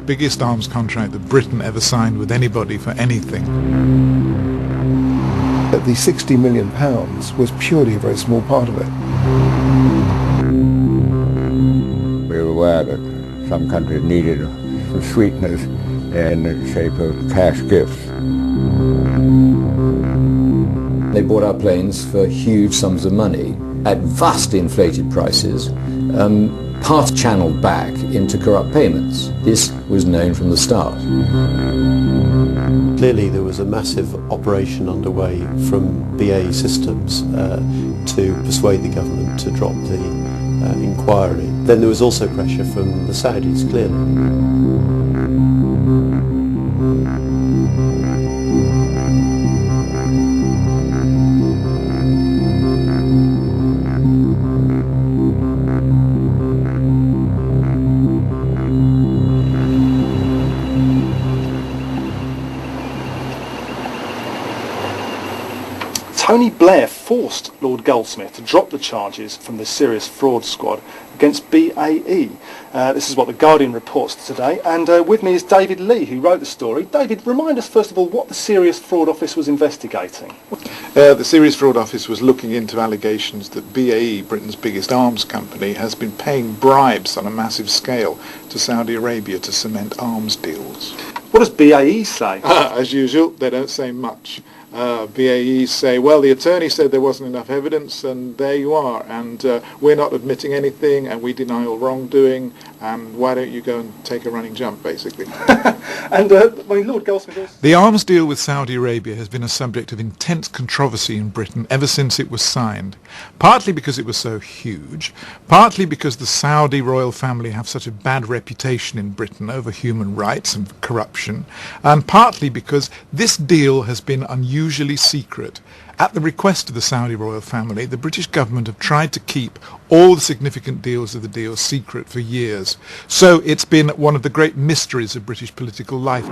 biggest arms contract that Britain ever signed with anybody for anything. The £60 million was purely a very small part of it. We were aware that some countries needed some sweeteners in the shape of cash gifts. They bought our planes for huge sums of money at vastly inflated prices, part channeled back into corrupt payments. This was known from the start. Clearly there was a massive operation underway from BAE Systems to persuade the government to drop the inquiry. Then there was also pressure from the Saudis, clearly. Tony Blair forced Lord Goldsmith to drop the charges from the serious fraud squad against BAE. This is what The Guardian reports today, and with me is David Lee, who wrote the story. David, remind us first of all what the Serious Fraud Office was investigating. The Serious Fraud Office was looking into allegations that BAE, Britain's biggest arms company, has been paying bribes on a massive scale to Saudi Arabia to cement arms deals. What does BAE say? As usual, they don't say much. BAE say, well, the attorney said there wasn't enough evidence, and there you are, and we're not admitting anything, and we deny all wrongdoing, and why don't you go and take a running jump, basically. And Lord Goldsmith also... The arms deal with Saudi Arabia has been a subject of intense controversy in Britain ever since it was signed, partly because it was so huge, partly because the Saudi royal family have such a bad reputation in Britain over human rights and corruption, and partly because this deal has been unusually secret. At the request of the Saudi royal family, the British government have tried to keep all the significant deals of the deal secret for years. So it's been one of the great mysteries of British political life.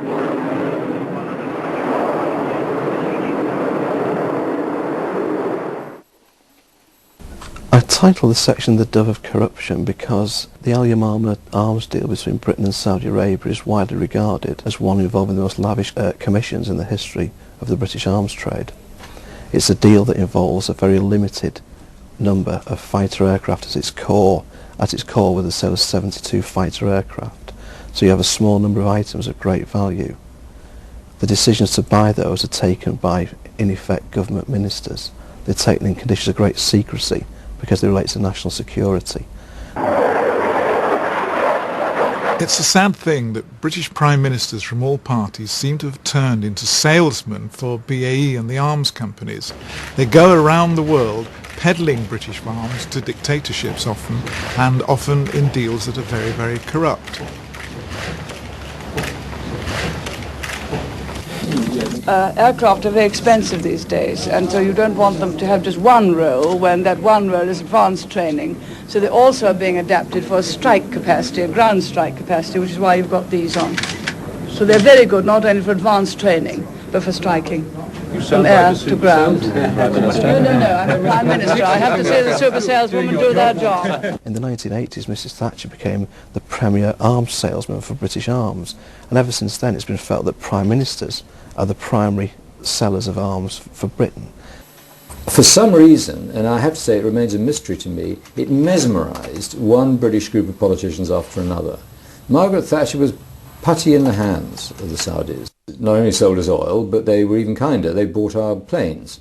I titled the section The Dove of Corruption because the Al-Yamamah arms deal between Britain and Saudi Arabia is widely regarded as one involving the most lavish commissions in the history of the British arms trade. It's a deal that involves a very limited number of fighter aircraft at its core with a sale of 72 fighter aircraft. So you have a small number of items of great value. The decisions to buy those are taken by, in effect, government ministers. They're taken in conditions of great secrecy because they relate to national security. It's a sad thing that British Prime Ministers from all parties seem to have turned into salesmen for BAE and the arms companies. They go around the world peddling British arms to dictatorships often, and often in deals that are very, very corrupt. Aircraft are very expensive these days, and so you don't want them to have just one role when that one role is advanced training. So they also are being adapted for a strike capacity, a ground strike capacity, which is why you've got these on. So they're very good not only for advanced training, but for striking from air to ground. No, I'm a Prime Minister. I have to say the super saleswomen do their job. In the 1980s, Mrs. Thatcher became the premier arms salesman for British arms, and ever since then it's been felt that Prime Ministers are the primary sellers of arms for Britain. For some reason, and I have to say it remains a mystery to me, it mesmerised one British group of politicians after another. Margaret Thatcher was putty in the hands of the Saudis. Not only sold us oil, but they were even kinder. They bought our planes.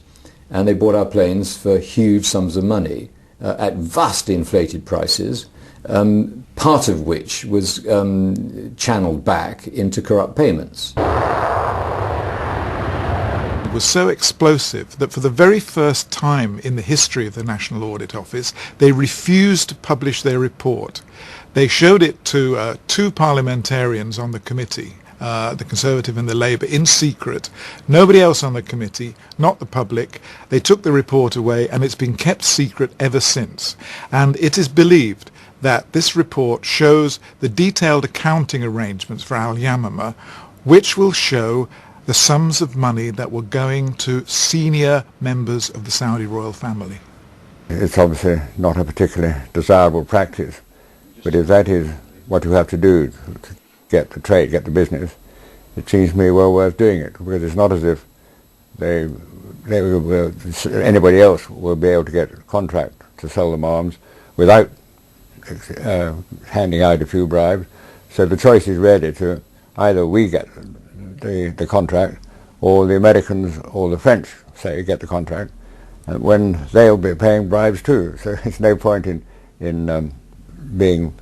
And they bought our planes for huge sums of money at vastly inflated prices, part of which was channeled back into corrupt payments. Was so explosive that for the very first time in the history of the National Audit Office, they refused to publish their report. They showed it to two parliamentarians on the committee, the Conservative and the Labour, in secret. Nobody else on the committee, not the public. They took the report away, and it's been kept secret ever since. And it is believed that this report shows the detailed accounting arrangements for Al-Yamamah, which will show the sums of money that were going to senior members of the Saudi royal family. It's obviously not a particularly desirable practice, but if that is what you have to do get the trade, get the business, it seems to me well worth doing it, because it's not as if anybody else will be able to get a contract to sell them arms without handing out a few bribes. So the choice is really to either we get the contract, or the Americans or the French, say, get the contract, when they'll be paying bribes too. So there's no point in being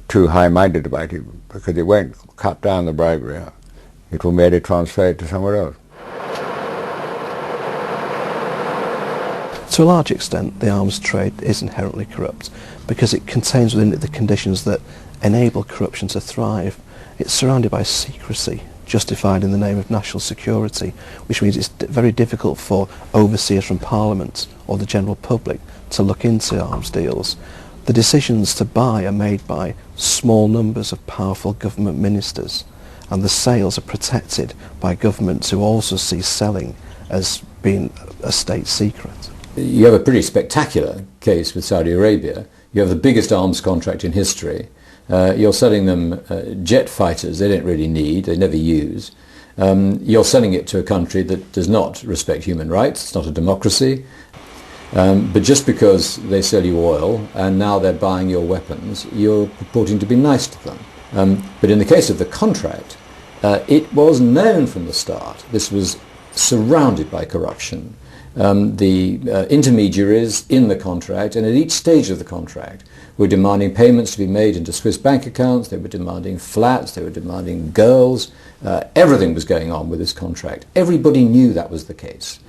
too high-minded about it, because it won't cut down the bribery. It will merely transfer it to somewhere else. To a large extent, the arms trade is inherently corrupt because it contains within it the conditions that enable corruption to thrive. It's surrounded by secrecy, justified in the name of national security, which means it's very difficult for overseers from Parliament or the general public to look into arms deals. The decisions to buy are made by small numbers of powerful government ministers, and the sales are protected by governments who also see selling as being a state secret. You have a pretty spectacular case with Saudi Arabia. You have the biggest arms contract in history. You're selling them jet fighters they don't really need, they never use. You're selling it to a country that does not respect human rights, it's not a democracy. But just because they sell you oil and now they're buying your weapons, you're purporting to be nice to them. But in the case of the contract, it was known from the start. This was surrounded by corruption. The intermediaries in the contract, and at each stage of the contract, were demanding payments to be made into Swiss bank accounts, they were demanding flats, they were demanding girls. Everything was going on with this contract. Everybody knew that was the case.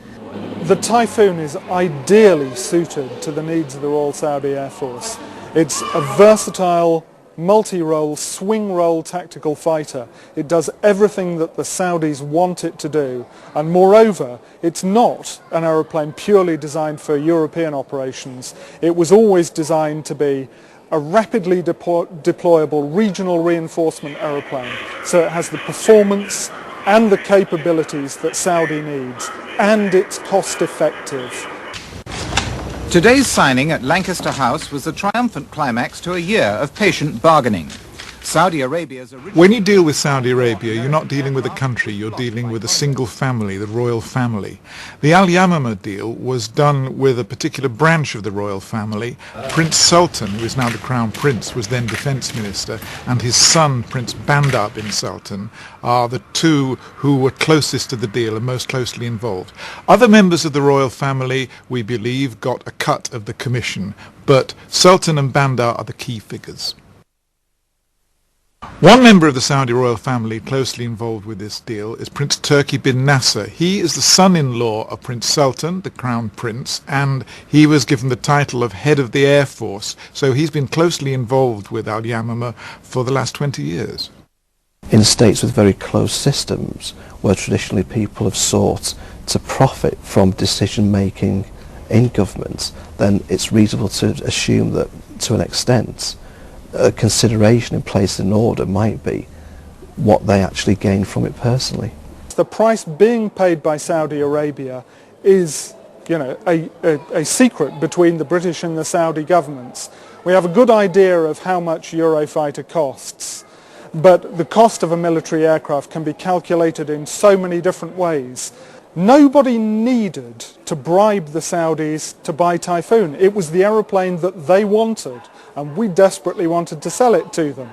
The Typhoon is ideally suited to the needs of the Royal Saudi Air Force. It's a versatile, multi-role, swing-role tactical fighter. It does everything that the Saudis want it to do, and moreover, it's not an aeroplane purely designed for European operations. It was always designed to be a rapidly deployable regional reinforcement aeroplane, so it has the performance and the capabilities that Saudi needs, and it's cost-effective. Today's signing at Lancaster House was the triumphant climax to a year of patient bargaining. Saudi Arabia's original... When you deal with Saudi Arabia, you're not dealing with a country, you're dealing with a single family, the royal family. The Al-Yamamah deal was done with a particular branch of the royal family. Prince Sultan, who is now the Crown Prince, was then Defence Minister, and his son, Prince Bandar bin Sultan, are the two who were closest to the deal and most closely involved. Other members of the royal family, we believe, got a cut of the commission, but Sultan and Bandar are the key figures. One member of the Saudi royal family closely involved with this deal is Prince Turki bin Nasser. He is the son-in-law of Prince Sultan, the Crown Prince, and he was given the title of head of the Air Force, so he's been closely involved with Al-Yamamah for the last 20 years. In states with very closed systems, where traditionally people have sought to profit from decision-making in governments, then it's reasonable to assume that, to an extent, a consideration in place in order might be what they actually gain from it personally. The price being paid by Saudi Arabia is, a secret between the British and the Saudi governments. We have a good idea of how much Eurofighter costs, but the cost of a military aircraft can be calculated in so many different ways. Nobody needed to bribe the Saudis to buy Typhoon. It was the aeroplane that they wanted, and we desperately wanted to sell it to them.